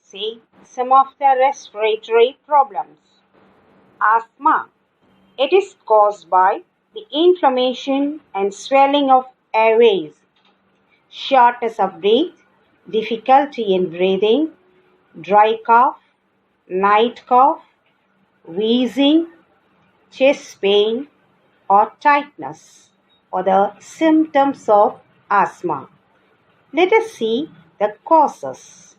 see some of the respiratory problems. Asthma. It is caused by the inflammation and swelling of airways, shortness of breath, difficulty in breathing, dry cough, night cough, wheezing, chest pain, or tightness are the symptoms of asthma. Let us see the causes.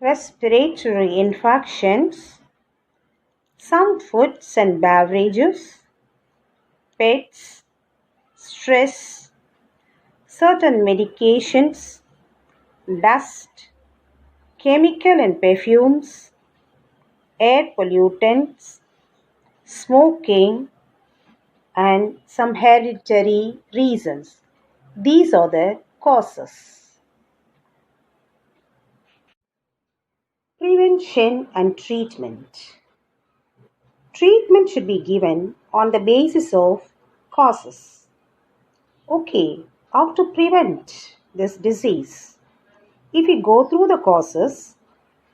Respiratory infections, some foods and beverages, pets, stress, certain medications, dust, chemical and perfumes, air pollutants, smoking, and some hereditary reasons. These are the causes. Prevention and treatment. Treatment should be given on the basis of causes. Okay, how to prevent this disease? If we go through the causes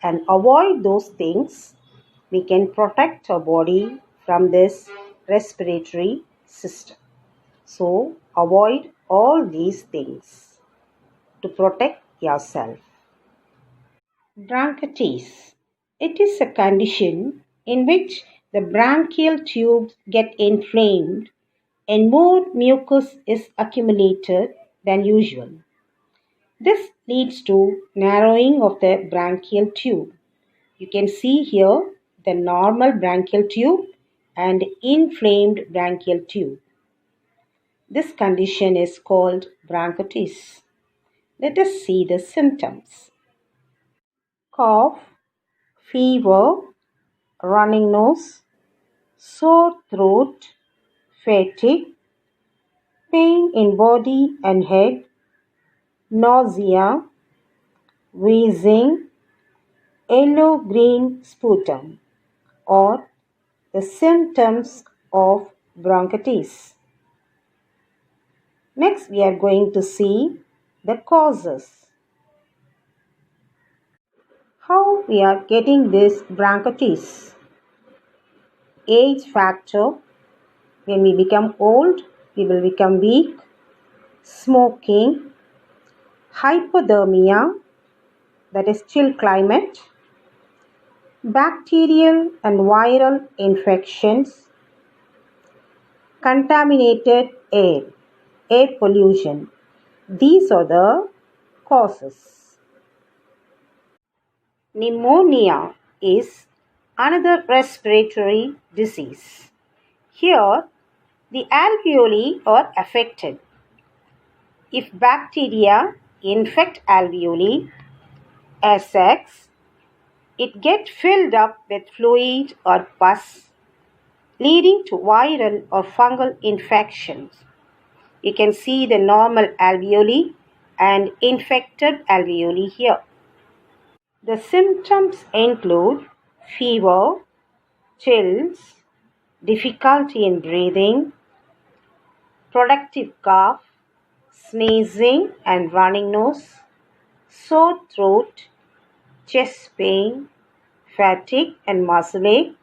and avoid those things, we can protect our body from this respiratory system. So, avoid all these things to protect yourself. Bronchitis. It is a condition in which the bronchial tubes get inflamed and more mucus is accumulated than usual. This leads to narrowing of the bronchial tube. You can see here the normal bronchial tube and inflamed bronchial tube. This condition is called bronchitis. Let us see the symptoms. Cough, fever, running nose, sore throat, fatigue, pain in body and head, nausea, wheezing, yellow-green sputum, or the symptoms of bronchitis. Next, we are going to see the causes. How we are getting this bronchitis? Age factor. When we become old, we will become weak. Smoking, hypothermia, that is chill climate, bacterial and viral infections, contaminated air, air pollution. These are the causes. Pneumonia is another respiratory disease. Here, the alveoli are affected. If bacteria infect alveoli, SX, it gets filled up with fluid or pus, leading to viral or fungal infections. You can see the normal alveoli and infected alveoli here. The symptoms include fever, chills, difficulty in breathing, productive cough, sneezing and running nose, sore throat, chest pain, fatigue and muscle ache,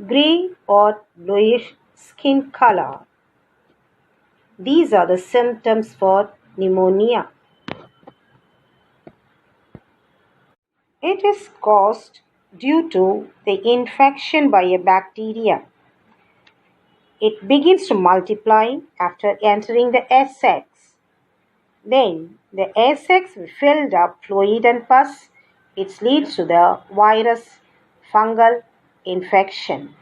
grey or bluish skin color. These are the symptoms for pneumonia. It is caused due to the infection by a bacteria. It begins to multiply after entering the SX. Then the SX filled up fluid and pus, which leads to the virus fungal infection.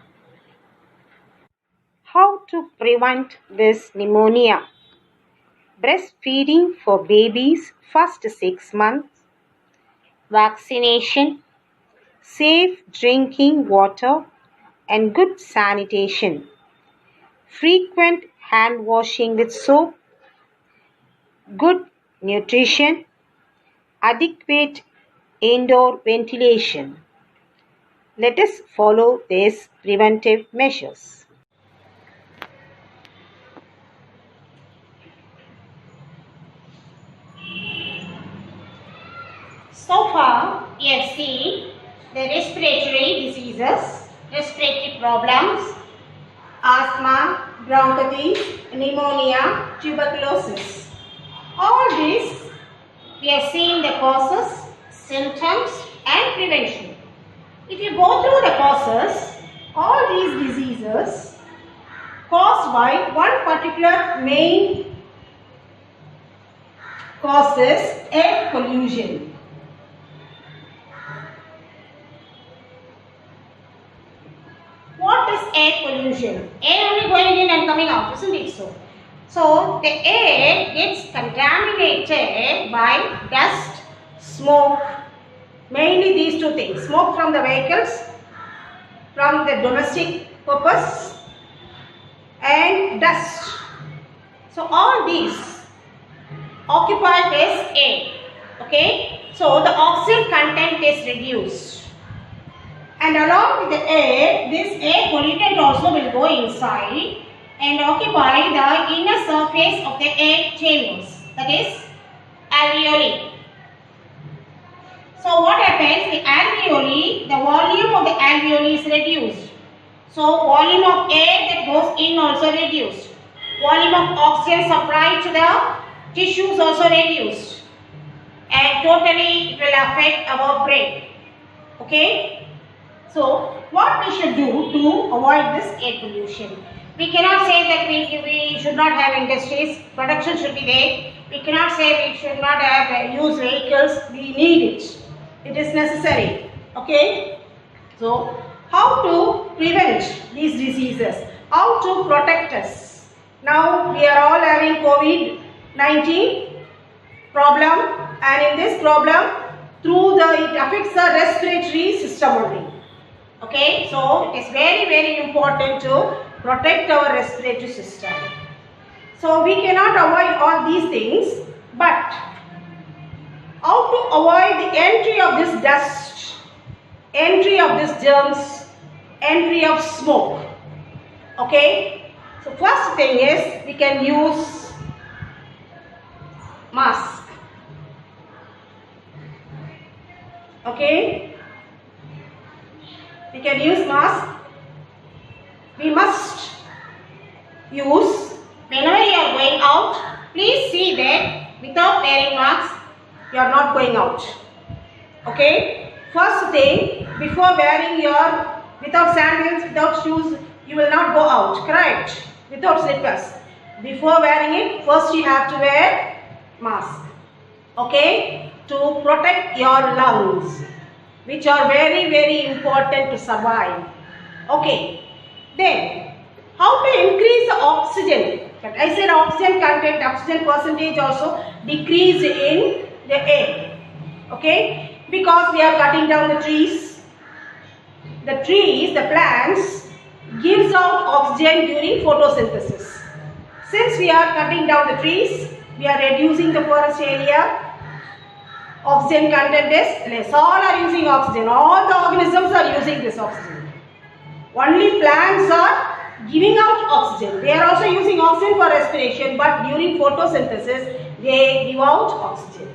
How to prevent this pneumonia? Breastfeeding for babies first 6 months, vaccination, safe drinking water and good sanitation, frequent hand washing with soap, good nutrition, adequate indoor ventilation. Let us follow these preventive measures. So far, we have seen the respiratory diseases, respiratory problems, asthma, bronchitis, pneumonia, tuberculosis. All these, we have seen the causes, symptoms and prevention. If you go through the causes, all these diseases caused by one particular main cause is air pollution. What is air pollution? Air only going in and coming out, isn't it so? So, the air gets contaminated by dust, smoke, mainly these two things. Smoke from the vehicles, from the domestic purpose, and dust. So, all these occupy this air. Okay. So, the oxygen content is reduced. And along with the air, this air pollutant also will go inside and occupy the inner surface of the air chambers, that is alveoli. So what happens? The alveoli, the volume of the alveoli is reduced. So volume of air that goes in also reduced. Volume of oxygen supplied to the tissues also reduced. And totally it will affect our brain. Okay? So what we should do to avoid this air pollution? We cannot say that we should not have industries, production should be there. We cannot say we should not have use vehicles, we need it. It is necessary. Okay? So, how to prevent these diseases? How to protect us? Now, we are all having COVID-19 problem, and in this problem, it affects the respiratory system only. Okay? So, it is very, very important to protect our respiratory system. So we cannot avoid all these things, but how to avoid the entry of this dust, entry of this germs, entry of smoke? Okay. So first thing is we can use mask. Okay. We can use mask. We must use, whenever you are going out, please see that without wearing mask, you are not going out. Okay? First thing, before wearing without sandals, without shoes, you will not go out, correct? Without slippers. Before wearing it, first you have to wear mask. Okay? To protect your lungs, which are very, very important to survive. Okay. Then, how to increase the oxygen? I said oxygen content, oxygen percentage also decreased in the air. Okay? Because we are cutting down the trees. The trees, the plants, gives out oxygen during photosynthesis. Since we are cutting down the trees, we are reducing the forest area. Oxygen content is less. All are using oxygen. All the organisms are using this oxygen. Only plants are giving out oxygen. They are also using oxygen for respiration, but during photosynthesis, they give out oxygen.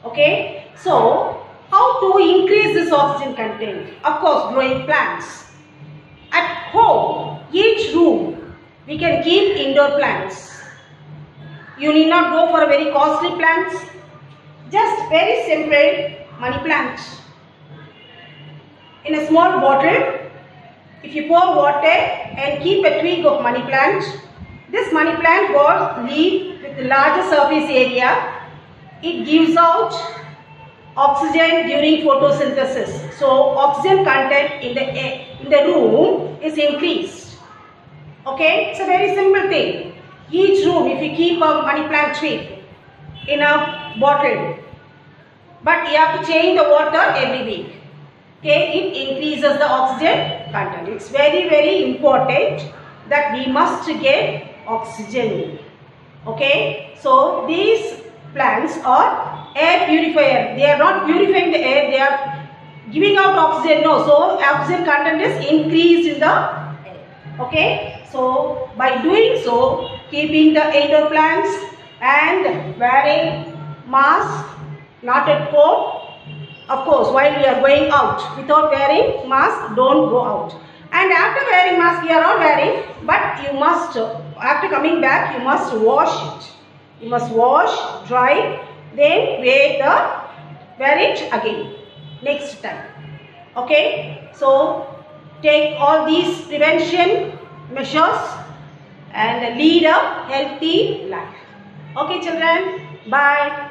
Okay? So, how to increase this oxygen content? Of course, growing plants. At home, each room, we can keep indoor plants. You need not go for a very costly plants. Just very simple money plant. In a small bottle, if you pour water and keep a twig of money plant, this money plant will leaf with a larger surface area. It gives out oxygen during photosynthesis. So, oxygen content in the room is increased. Okay, it's a very simple thing. Each room, if you keep a money plant twig in a bottle, but you have to change the water every week. Okay, it increases the oxygen content. It's very, very important that we must get oxygen. Okay, so these plants are air purifier. They are not purifying the air, they are giving out oxygen. No, so oxygen content is increased in the air. Okay, so by doing so, keeping the indoor plants and wearing mask, not at home, Of course, while we are going out, without wearing mask, don't go out. And after wearing mask, we are all wearing, but you must, after coming back, you must wash it. You must wash, dry, then wear it again next time. Okay, so take all these prevention measures and lead a healthy life. Okay children, bye.